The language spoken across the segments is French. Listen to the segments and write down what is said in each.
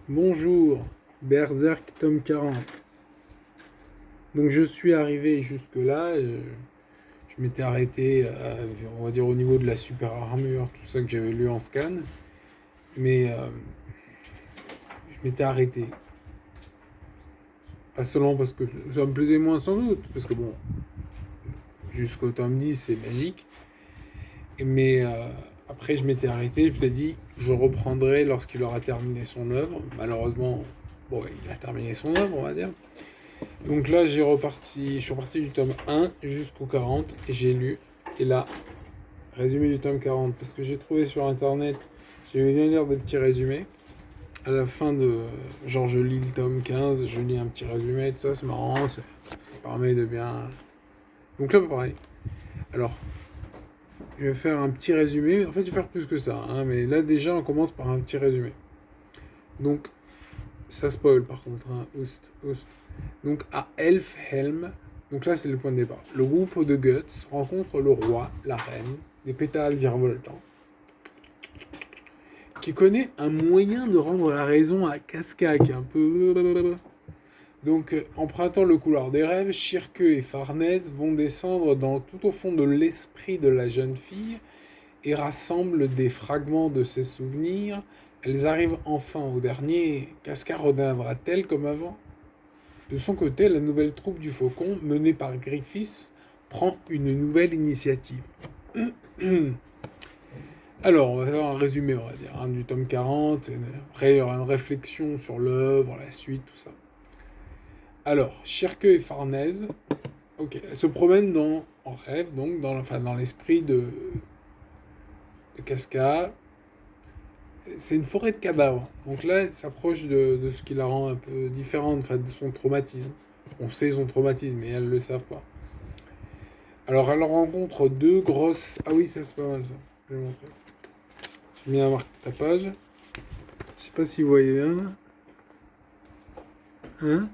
Bonjour, Berserk tome 40. Donc je suis arrivé jusque-là, je m'étais arrêté, on va dire au niveau de la super armure, tout ça que j'avais lu en scan, mais je m'étais arrêté. Pas seulement parce que ça me plaisait moins sans doute, parce que bon, jusqu'au tome 10 c'est magique, mais après je m'étais arrêté, je m'étais dit je reprendrai lorsqu'il aura terminé son œuvre. Malheureusement, bon, il a terminé son œuvre, on va dire. Donc là, je suis reparti du tome 1 jusqu'au 40 et j'ai lu. Et là, résumé du tome 40, parce que j'ai trouvé sur internet, j'aimais bien lire des petits résumés. À la fin de. Genre, je lis le tome 15, je lis un petit résumé, tout ça, c'est marrant, ça permet de bien. Donc là, pareil. Alors, je vais faire un petit résumé. En fait, je vais faire plus que ça, hein, mais là, déjà, on commence par un petit résumé. Donc, ça spoil par contre, hein. Oust. Donc à Elfhelm, donc là c'est le point de départ. Le groupe de Guts rencontre le roi, la reine, des pétales virevoltants, qui connaît un moyen de rendre la raison à Casca, qui est un peu... Donc, empruntant le couloir des rêves, Shirke et Farnèse vont descendre tout au fond de l'esprit de la jeune fille et rassemblent des fragments de ses souvenirs. Elles arrivent enfin au dernier. Casca redeviendra-t-elle comme avant? De son côté, la nouvelle troupe du Faucon, menée par Griffiths, prend une nouvelle initiative. Alors, on va faire un résumé, on va dire, hein, du tome 40. Après, il y aura une réflexion sur l'œuvre, la suite, tout ça. Alors, Shirke et Farnèse, elles se promènent en rêve, donc dans l'esprit de Casca. C'est une forêt de cadavres. Donc là, elle s'approche de ce qui la rend un peu différente, enfin, de son traumatisme. On sait son traumatisme, mais elles ne le savent pas. Alors, elle rencontre deux grosses... Ah oui, ça c'est pas mal, ça. Je vais vous montrer. J'ai mis un marque-tapage. Je sais pas si vous voyez bien, là. Hein?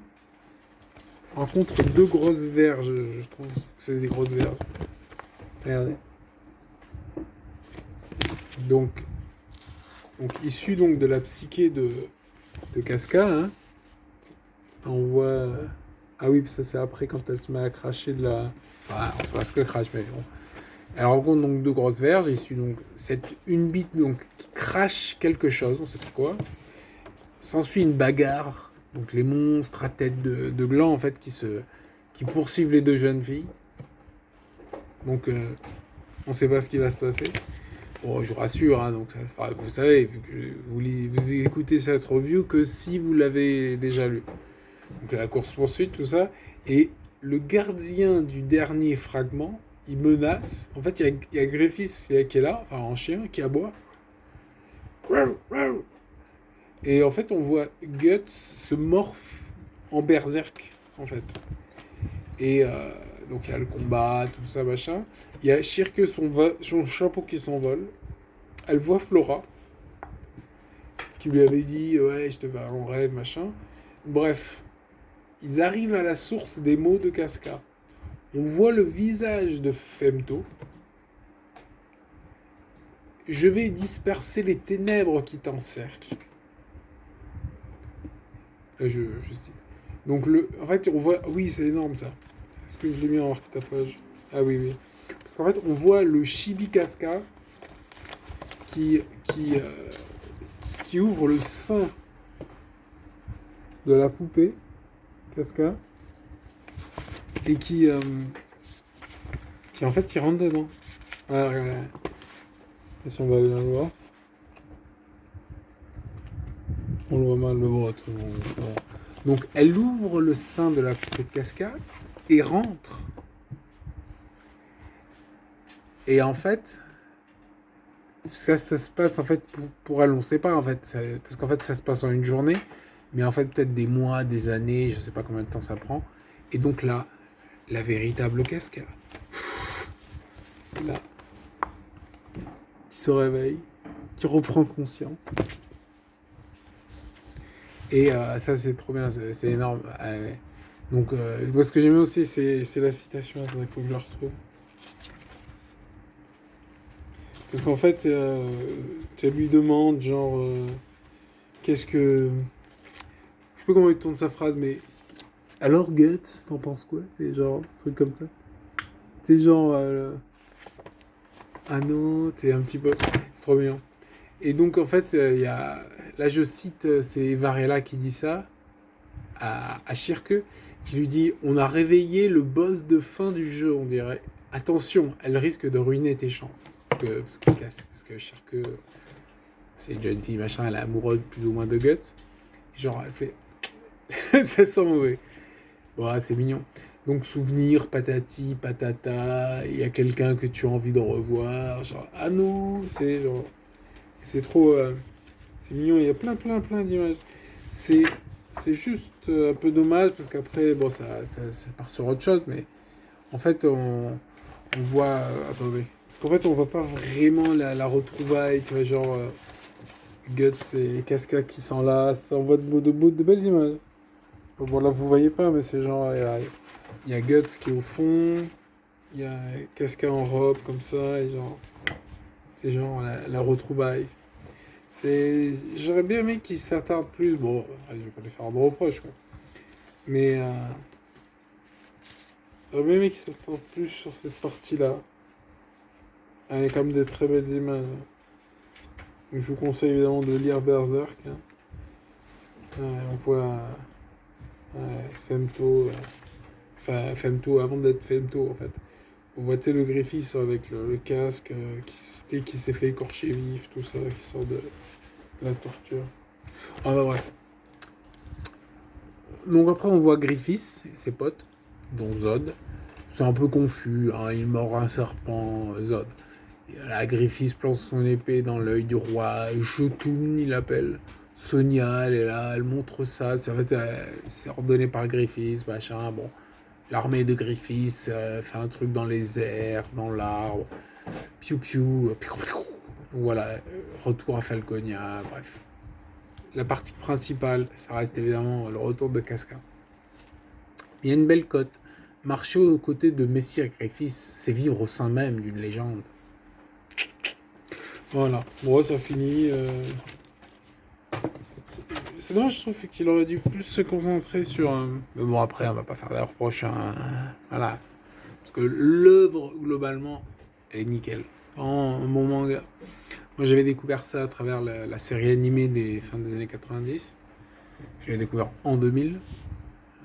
Rencontre deux grosses verges, je trouve que c'est des grosses verges. Regardez. Donc issu donc de la psyché de Casca, hein, on voit... Ah oui, ça c'est après quand elle se met à cracher de la... Enfin, on sait pas ce qu'elle crache, mais bon. Elle rencontre donc deux grosses verges, issues donc une bite donc qui crache quelque chose, on sait pas quoi. S'ensuit une bagarre, donc les monstres à tête de gland en fait qui poursuivent les deux jeunes filles. Donc on sait pas ce qui va se passer. Bon, je vous rassure, hein, donc vous savez, vu que vous écoutez cette review que si vous l'avez déjà lu. Donc la course-poursuite, tout ça. Et le gardien du dernier fragment, il menace. En fait, il y a Griffiths qui est là, enfin en chien, qui aboie. Et en fait, on voit Guts se morphe en berserk, en fait. Et donc il y a le combat, tout ça, machin. Il y a Shirke, son chapeau qui s'envole. Elle voit Flora, qui lui avait dit ouais, je te verrai en rêve, machin. Bref, ils arrivent à la source des mots de Casca. On voit le visage de Femto. Je vais disperser les ténèbres qui t'encerclent. Là, je cite. Donc, en fait, on voit... Oui, c'est énorme, ça. Est-ce que je l'ai mis en marque-tapage? Ah oui, oui. Parce qu'en fait, on voit le Chibi Casca qui, qui, euh, qui ouvre le sein de la poupée Casca et qui en fait, il rentre dedans. Ah, regardez. Si on va bien le voir. On le voit mal, le voit. Donc, elle ouvre le sein de la poupée de Casca et rentre. Et en fait, ça se passe en fait pour elle, on sait pas en fait, parce qu'en fait ça se passe en une journée, mais en fait peut-être des mois, des années, je sais pas combien de temps ça prend. Et donc là, la véritable Casca, là, qui se réveille, qui reprend conscience. Et ça c'est trop bien, c'est énorme. Donc moi ce que j'aimais aussi c'est la citation, attends, il faut que je la retrouve. Parce qu'en fait, tu lui demandes genre qu'est-ce que plus comment il tourne sa phrase, mais... Alors, Guts, t'en penses quoi? C'est genre, un truc comme ça. C'est genre... Ah non, t'es un petit peu... C'est trop bien. Et donc, en fait, il y a... Là, je cite, c'est Varela qui dit ça, à Shirke, qui lui dit « On a réveillé le boss de fin du jeu, on dirait. Attention, elle risque de ruiner tes chances. » Parce que Shirke, c'est une jeune fille, machin, elle est amoureuse plus ou moins de Guts. Genre, elle fait... ça sent mauvais. Ouais, c'est mignon. Donc, souvenir, patati, patata, il y a quelqu'un que tu as envie de revoir, genre, ah non, tu sais, genre... C'est trop... c'est mignon, il y a plein d'images. C'est, c'est juste un peu dommage, parce qu'après, bon, ça part sur autre chose, mais en fait, on voit... attendez. Parce qu'en fait, on voit pas vraiment la retrouvaille, tu vois, genre... Guts et Casca qui sont là, ça envoie de belles images. Bon, là, vous voyez pas, mais c'est genre... Il y a Guts qui est au fond, il y a Casca en robe, comme ça, et genre... C'est genre la retrouvaille. J'aurais bien aimé qu'il s'attarde plus. Bon, je vais pas lui faire de reproche, quoi. Mais j'aurais bien aimé qu'il s'attarde plus sur cette partie-là. Il y a quand même des très belles images. Je vous conseille évidemment de lire Berserk. Hein. On voit Femto. Enfin, Femto avant d'être Femto, en fait. On voit, tu sais, le Griffiths avec le casque qui s'est fait écorcher vif, tout ça, qui sort de la torture. Ah bah bref. Donc après on voit Griffiths et ses potes, dont Zod. C'est un peu confus, hein, il mord un serpent, Zod. Et là, Griffiths plante son épée dans l'œil du roi, Jotun il l'appelle. Sonia, elle est là, elle montre ça. En fait, c'est ordonné par Griffiths, machin, bon. L'armée de Griffiths fait un truc dans les airs, dans l'arbre. Piou piou, piou piou. Voilà, retour à Falconia, bref. La partie principale, ça reste évidemment le retour de Casca. Il y a une belle cote. Marcher aux côtés de Messire Griffiths, c'est vivre au sein même d'une légende. Voilà, bon, ça finit. C'est dommage, je trouve qu'il aurait dû plus se concentrer sur... Mais bon, après, on va pas faire des reproches. Voilà. Parce que l'œuvre, globalement, elle est nickel. Mon manga. Moi, j'avais découvert ça à travers la série animée des fins des années 90. J'avais découvert en 2000.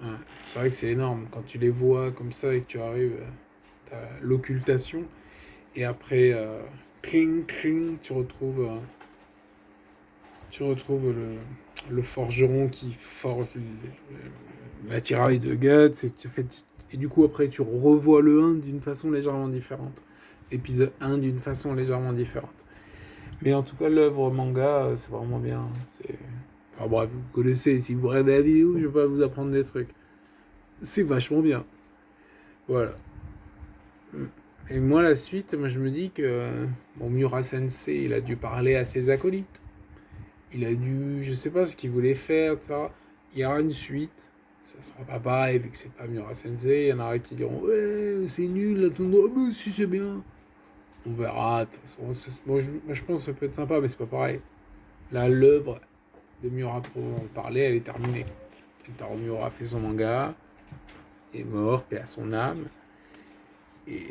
Ouais. C'est vrai que c'est énorme. Quand tu les vois comme ça et que tu arrives, t'as l'occultation. Et après, cling, cling, tu retrouves le forgeron qui forge l'attirail de Guts. Et du coup, après, tu revois le 1 d'une façon légèrement différente. L'épisode 1 d'une façon légèrement différente. Mais en tout cas, l'œuvre manga, c'est vraiment bien. Enfin bref, vous connaissez, si vous regardez la vidéo, je vais pas vous apprendre des trucs. C'est vachement bien. Voilà. Et moi, la suite, moi, je me dis que bon, Miura Sensei, il a dû parler à ses acolytes. Il a dû, je sais pas ce qu'il voulait faire, etc. Il y aura une suite. Ça sera pas pareil, vu que c'est pas Miura Sensei. Il y en aura qui diront, ouais, c'est nul, là, tout le monde. Ah, mais si, c'est bien. On verra. De toute façon, moi, je pense que ça peut être sympa, mais c'est pas pareil. Là, l'œuvre de Miura pour en parler, elle est terminée. Kentaro Miura a fait son manga, il est mort, paix à son âme. Et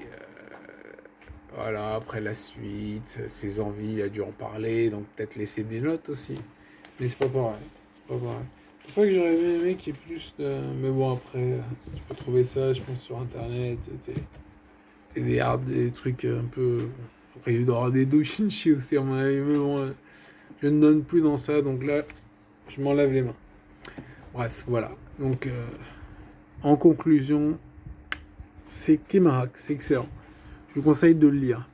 voilà, après la suite, ses envies, il a dû en parler, donc peut-être laisser des notes aussi. Mais c'est pas pareil. C'est pour ça que j'aurais bien aimé qu'il y ait plus de... Mais bon, après, tu peux trouver ça, je pense, sur Internet. Des trucs un peu... Après, il y aura des doshinshi aussi, à mon avis. Mais bon, je ne donne plus dans ça, donc là, je m'en lave les mains. Bref, voilà. Donc, en conclusion, c'est Kimarak, c'est excellent. Je vous conseille de le lire.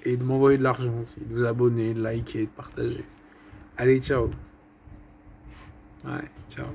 Et de m'envoyer de l'argent aussi. De vous abonner, de liker, de partager. Allez, ciao. Ouais, ciao.